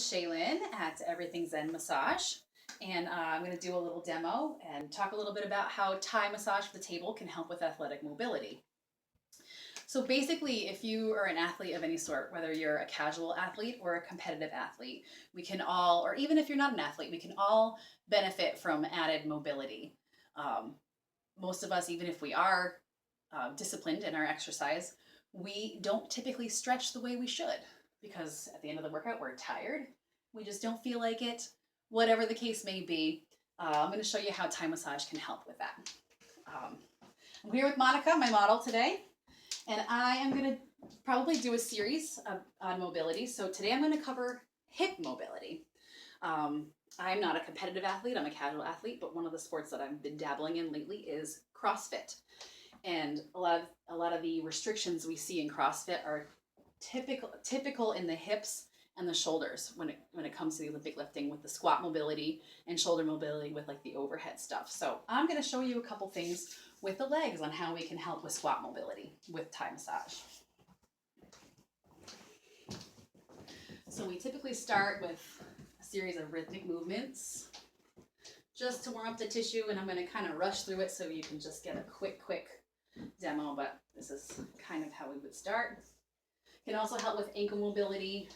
Shailyn at Everything Zen Massage, and I'm going to do a little demo and talk a little bit about how Thai massage for the table can help with athletic mobility. So basically, if you are an athlete of any sort, whether you're a casual athlete or a competitive athlete, we can all, or even if you're not an athlete, we can all benefit from added mobility. Most of us, even if we are disciplined in our exercise, we don't typically stretch the way we should because at the end of the workout, we're tired. We just don't feel like it, whatever the case may be. I'm going to show you how Thai massage can help with that. I'm here with Monica, my model today, and I am going to probably do a series on mobility. So today I'm going to cover hip mobility. I'm not a competitive athlete, I'm a casual athlete, but one of the sports that I've been dabbling in lately is CrossFit. And a lot of the restrictions we see in CrossFit are typical in the hips and the shoulders when it comes to the Olympic lifting, with the squat mobility and shoulder mobility with like the overhead stuff. So I'm going to show you a couple things with the legs on how we can help with squat mobility with Thai massage. So we typically start with a series of rhythmic movements just to warm up the tissue, and I'm going to kind of rush through it so you can just get a quick demo, but this is kind of how we would start. Can also help with ankle mobility,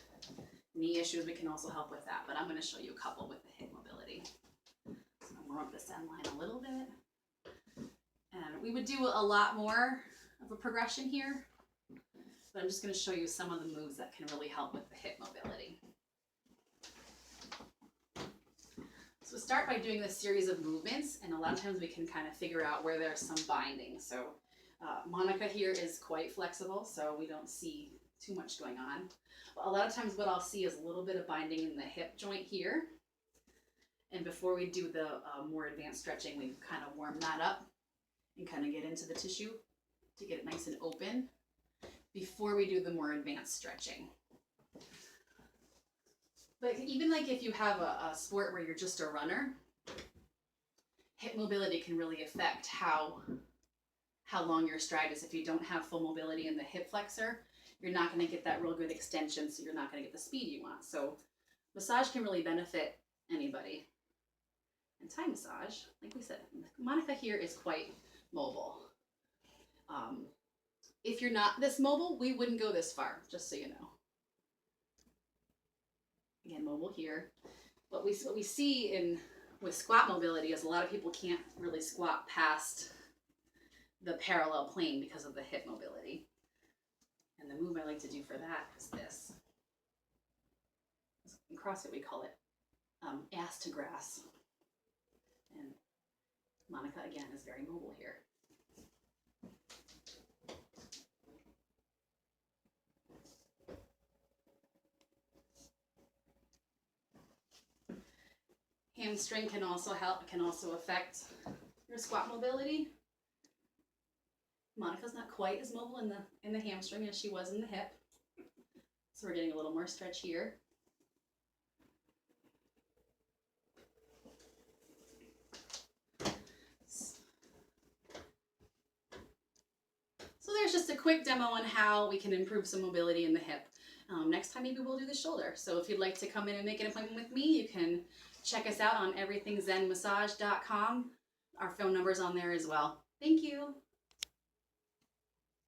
knee issues, we can also help with that, but I'm going to show you a couple with the hip mobility. So I'm going to warm up this end line a little bit. And we would do a lot more of a progression here, but I'm just going to show you some of the moves that can really help with the hip mobility. So start by doing this series of movements, and a lot of times we can kind of figure out where there's some binding. So Monica here is quite flexible, so we don't see too much going on. But a lot of times what I'll see is a little bit of binding in the hip joint here. And before we do the more advanced stretching, we kind of warm that up and kind of get into the tissue to get it nice and open before we do the more advanced stretching. But even like if you have a sport where you're just a runner, hip mobility can really affect how long your stride is. If you don't have full mobility in the hip flexor, you're not going to get that real good extension, so you're not going to get the speed you want. So massage can really benefit anybody. And Thai massage, like we said, Monica here is quite mobile. If you're not this mobile, we wouldn't go this far, just so you know. Again, mobile here. What we see with squat mobility is a lot of people can't really squat past the parallel plane because of the hip mobility. And the move I like to do for that is this. In CrossFit we call it ass to grass. And Monica again is very mobile here. Hamstring can also affect your squat mobility. Monica's not quite as mobile in the hamstring as she was in the hip. So we're getting a little more stretch here. So there's just a quick demo on how we can improve some mobility in the hip. Next time maybe we'll do the shoulder. So if you'd like to come in and make an appointment with me, you can check us out on everythingzenmassage.com. Our phone number's on there as well. Thank you.